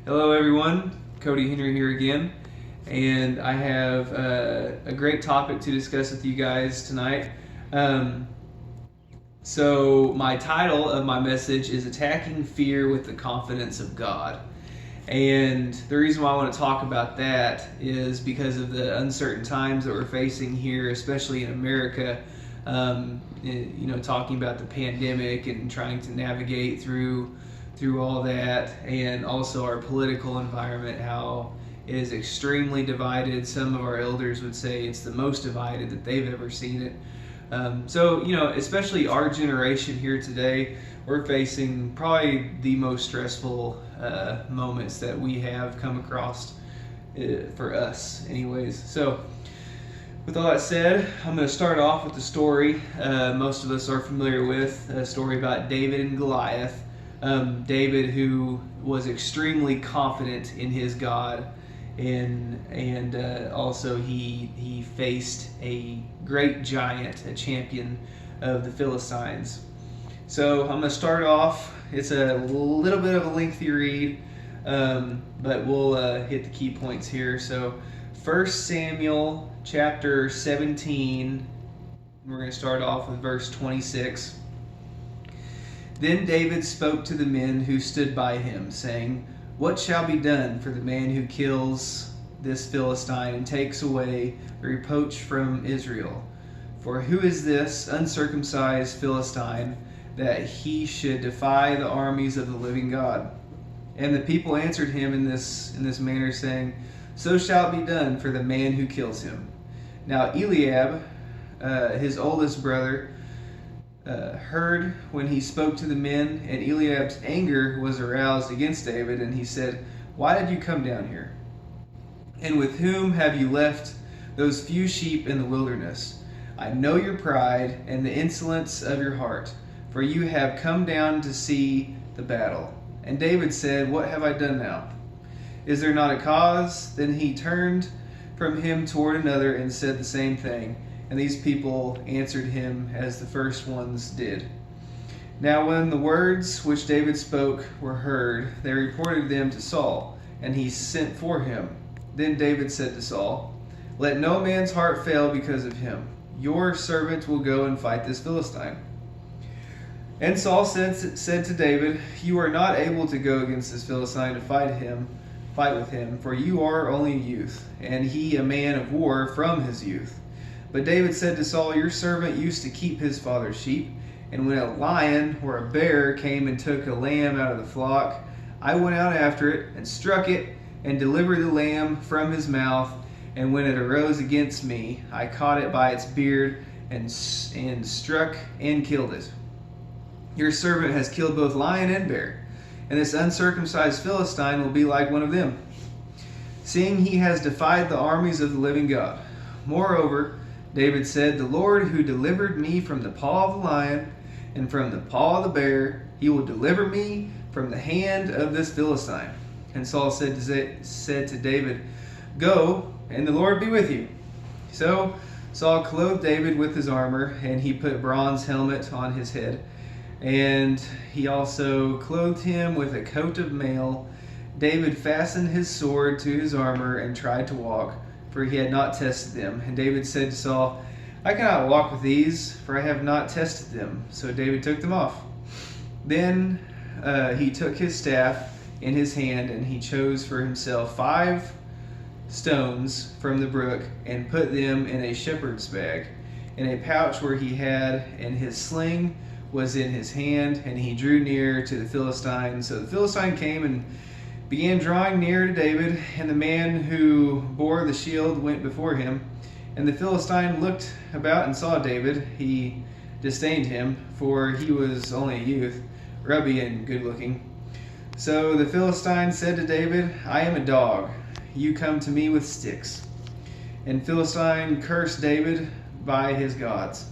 Hello everyone, Coty Henry here again, and I have a great topic to discuss with you guys tonight. So my title of my message is Attacking Fear with the Confidence of God. And the reason why I want to talk about that is because of the uncertain times that we're facing here, especially in America. Talking about the pandemic and trying to navigate through all that, and also our political environment, how it is extremely divided. Some of our elders would say it's the most divided that they've ever seen it. Especially our generation here today, we're facing probably the most stressful moments that we have come across for us anyways. So with all that said, I'm going to start off with the story most of us are familiar with, a story about David and Goliath. David, who was extremely confident in his God, and also he faced a great giant, a champion of the Philistines. So I'm going to start off. It's a little bit of a lengthy read, but we'll hit the key points here. So 1 Samuel chapter 17, we're going to start off with verse 26. Then David spoke to the men who stood by him, saying, "What shall be done for the man who kills this Philistine and takes away the reproach from Israel? For who is this uncircumcised Philistine that he should defy the armies of the living God?" And the people answered him in this manner, saying, "So shall it be done for the man who kills him." Now Eliab, his oldest brother, heard when he spoke to the men, and Eliab's anger was aroused against David, and he said, "Why did you come down here? And with whom have you left those few sheep in the wilderness? I know your pride and the insolence of your heart, for you have come down to see the battle." And David said, "What have I done now? Is there not a cause?" Then he turned from him toward another and said the same thing. And these people answered him as the first ones did. Now when the words which David spoke were heard, they reported them to Saul, and he sent for him. Then David said to Saul, "Let no man's heart fail because of him. Your servant will go and fight this Philistine." And Saul said to David, "You are not able to go against this Philistine to fight with him, for you are only a youth, and he a man of war from his youth." But David said to Saul, "Your servant used to keep his father's sheep, and when a lion or a bear came and took a lamb out of the flock, I went out after it and struck it and delivered the lamb from his mouth. And when it arose against me, I caught it by its beard and struck and killed it. Your servant has killed both lion and bear, and this uncircumcised Philistine will be like one of them, seeing he has defied the armies of the living God." Moreover, David said, "The Lord who delivered me from the paw of the lion and from the paw of the bear, he will deliver me from the hand of this Philistine." And Saul said to David, "Go, and the Lord be with you." So Saul clothed David with his armor, and he put a bronze helmet on his head. And he also clothed him with a coat of mail. David fastened his sword to his armor and tried to walk, for he had not tested them. And David said to Saul, "I cannot walk with these, for I have not tested them." So David took them off. Then he took his staff in his hand, and he chose for himself 5 stones from the brook, and put them in a shepherd's bag, in a pouch where he had, and his sling was in his hand, and he drew near to the Philistine. So the Philistine came and began drawing near to David, and the man who bore the shield went before him. And the Philistine looked about and saw David. He disdained him, for he was only a youth, ruddy and good-looking. So the Philistine said to David, "I am a dog. You come to me with sticks." And Philistine cursed David by his gods.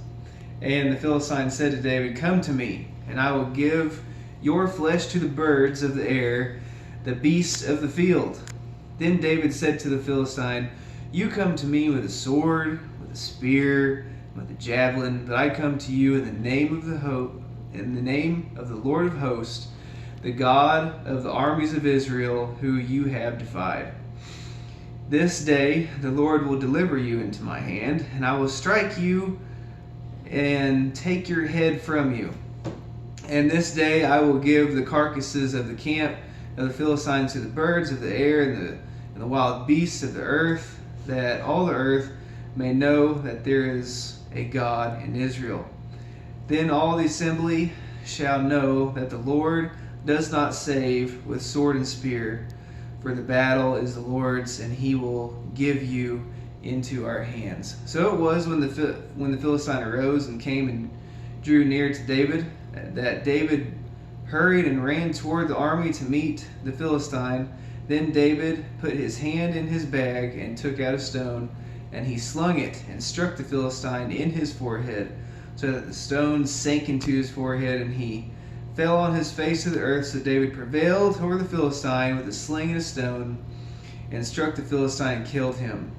And the Philistine said to David, "Come to me, and I will give your flesh to the birds of the air, the beasts of the field." Then David said to the Philistine, "You come to me with a sword, with a spear, with a javelin, but I come to you in the name of the Lord of hosts, the God of the armies of Israel, who you have defied. This day the Lord will deliver you into my hand, and I will strike you and take your head from you. And this day I will give the carcasses of the camp of the Philistines to the birds of the air and the wild beasts of the earth, that all the earth may know that there is a God in Israel. Then all the assembly shall know that the Lord does not save with sword and spear, for the battle is the Lord's, and he will give you into our hands. So it was when the Philistine arose and came and drew near to David, that David hurried and ran toward the army to meet the Philistine. Then David put his hand in his bag and took out a stone, and he slung it and struck the Philistine in his forehead, so that the stone sank into his forehead, and he fell on his face to the earth. So David prevailed over the Philistine with a sling and a stone, and struck the Philistine and killed him.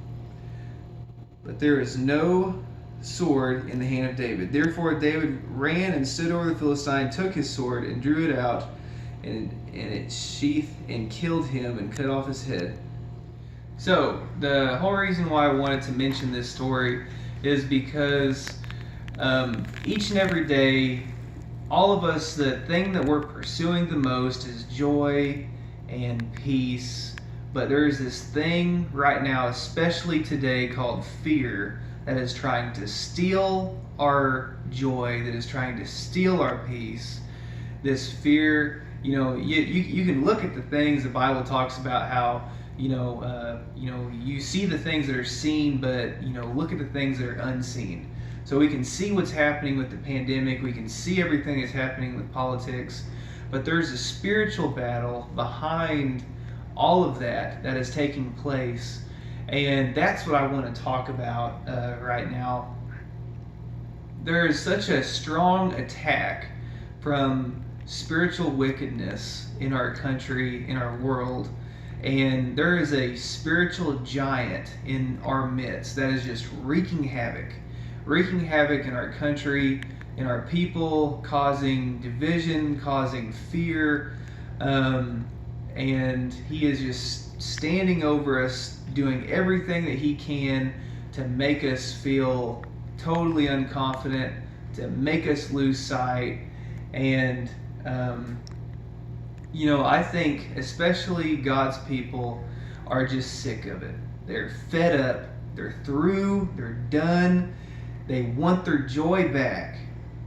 But there is no sword in the hand of David. Therefore David ran and stood over the Philistine, took his sword and drew it out, and its sheath, and killed him and cut off his head. So the whole reason why I wanted to mention this story is because each and every day, all of us, the thing that we're pursuing the most is joy and peace. But there's this thing right now, especially today, called fear, that is trying to steal our joy, that is trying to steal our peace. This fear, you can look at the things the Bible talks about, how you see the things that are seen, but look at the things that are unseen. So we can see what's happening with the pandemic, we can see everything that's happening with politics, but there's a spiritual battle behind all of that is taking place. And that's what I want to talk about right now. There is such a strong attack from spiritual wickedness in our country, in our world, and there is a spiritual giant in our midst that is just wreaking havoc in our country, in our people, causing division, causing fear, and he is just standing over us, doing everything that he can to make us feel totally unconfident, to make us lose sight. And I think especially God's people are just sick of it. They're fed up, they're through, they're done. They want their joy back.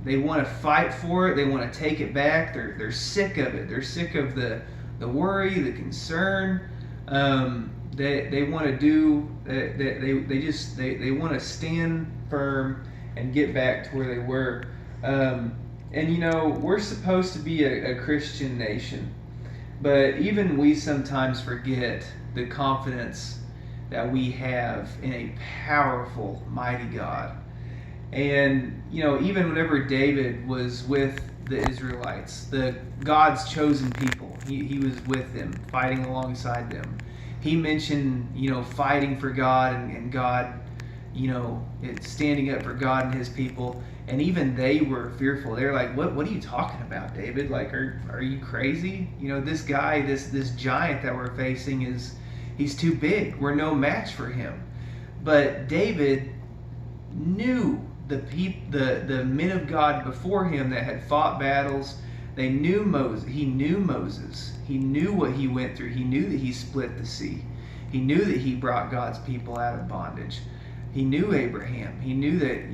They want to fight for it. They want to take it back. They're sick of it. They're sick of the worry, the concern. They want to do. They want to stand firm and get back to where they were. And we're supposed to be a Christian nation, but even we sometimes forget the confidence that we have in a powerful, mighty God. And even whenever David was with the Israelites, God's chosen people, he was with them, fighting alongside them. He mentioned fighting for God and God, standing up for God and His people. And even they were fearful. They're like, "What are you talking about, David? Like, are you crazy? This guy, this giant that we're facing he's too big. We're no match for him." But David knew the men of God before him that had fought battles. They knew Moses. He knew Moses. He knew what he went through. He knew that he split the sea. He knew that he brought God's people out of bondage. He knew Abraham. He knew that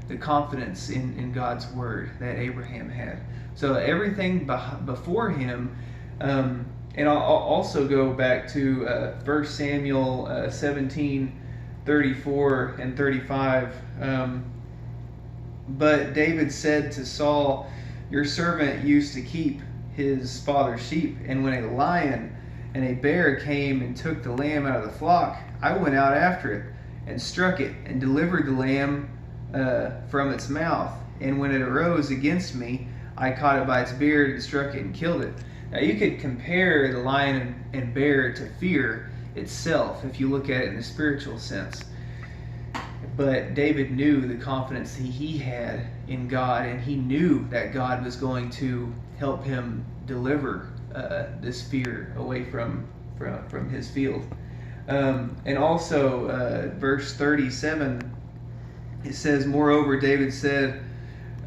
the confidence in God's word that Abraham had. So everything before him, and I'll also go back to 1 Samuel 17:34 and 35. But David said to Saul, "Your servant used to keep his father's sheep, and when a lion and a bear came and took the lamb out of the flock, I went out after it and struck it and delivered the lamb from its mouth. And when it arose against me, I caught it by its beard and struck it and killed it." Now you could compare the lion and bear to fear itself if you look at it in the spiritual sense. But David knew the confidence he had in God, and he knew that God was going to help him deliver this fear away from his field. And also, verse 37, it says, "Moreover, David said,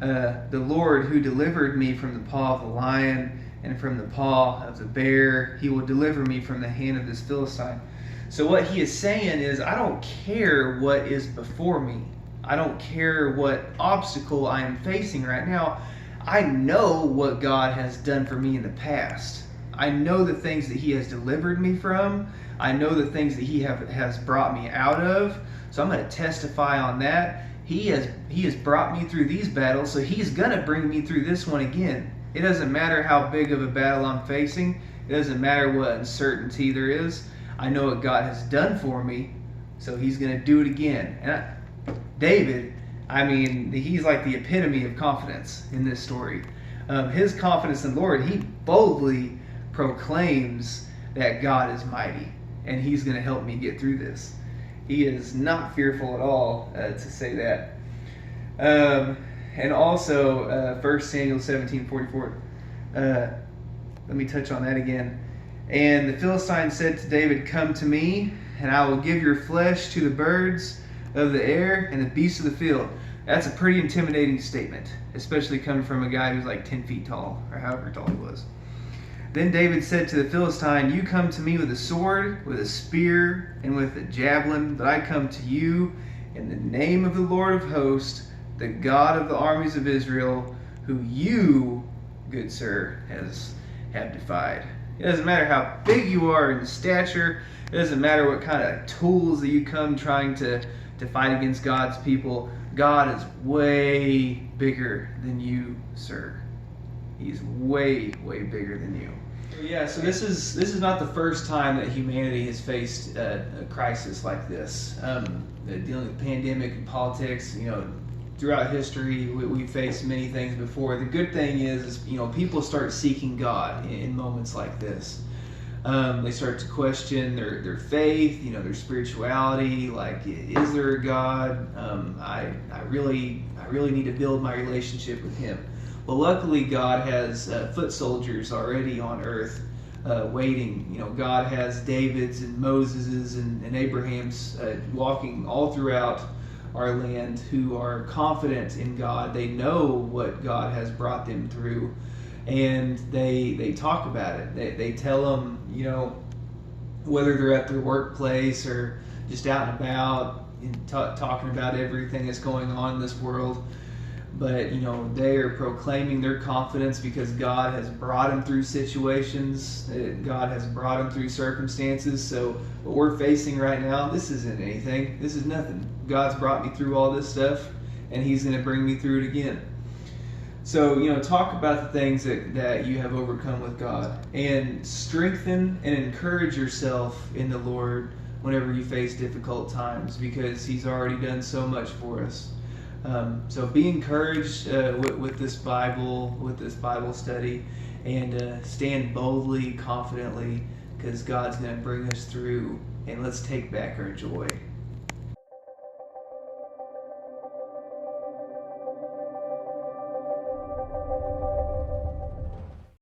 the Lord who delivered me from the paw of the lion and from the paw of the bear, he will deliver me from the hand of this Philistine." So what he is saying is, I don't care what is before me. I don't care what obstacle I am facing right now. I know what God has done for me in the past. I know the things that he has delivered me from. I know the things that he has brought me out of. So I'm going to testify on that. He has brought me through these battles, so he's going to bring me through this one again. It doesn't matter how big of a battle I'm facing. It doesn't matter what uncertainty there is. I know what God has done for me, so he's going to do it again. And David, I mean, he's like the epitome of confidence in this story. His confidence in the Lord, he boldly proclaims that God is mighty, and he's going to help me get through this. He is not fearful at all, to say that. And also, 1 Samuel 17:44. Let me touch on that again. "And the Philistine said to David, 'Come to me, and I will give your flesh to the birds of the air and the beasts of the field.'" That's a pretty intimidating statement, especially coming from a guy who's like 10 feet tall, or however tall he was. "Then David said to the Philistine, 'You come to me with a sword, with a spear, and with a javelin, but I come to you in the name of the Lord of hosts, the God of the armies of Israel, who you, good sir, have defied.'" It doesn't matter how big you are in stature. It doesn't matter what kind of tools that you come trying to fight against God's people. God is way bigger than you, sir. He's way, way bigger than you. Yeah, so this is not the first time that humanity has faced a crisis like this. Dealing with pandemic and politics, throughout history, we've faced many things before. The good thing is people start seeking God in moments like this. They start to question their faith, their spirituality. Like, is there a God? I really need to build my relationship with Him. Well, luckily, God has foot soldiers already on earth waiting. God has David's and Moses's and Abraham's walking all throughout our land, who are confident in God. They know what God has brought them through, and they talk about it. They tell them, whether they're at their workplace or just out and about, and talking about everything that's going on in this world. But they are proclaiming their confidence because God has brought them through situations. God has brought them through circumstances. So what we're facing right now, this isn't anything. This is nothing. God's brought me through all this stuff, and He's going to bring me through it again. So talk about the things that you have overcome with God, and strengthen and encourage yourself in the Lord whenever you face difficult times, because He's already done so much for us. So be encouraged with this Bible study, and stand boldly, confidently, because God's going to bring us through, and let's take back our joy.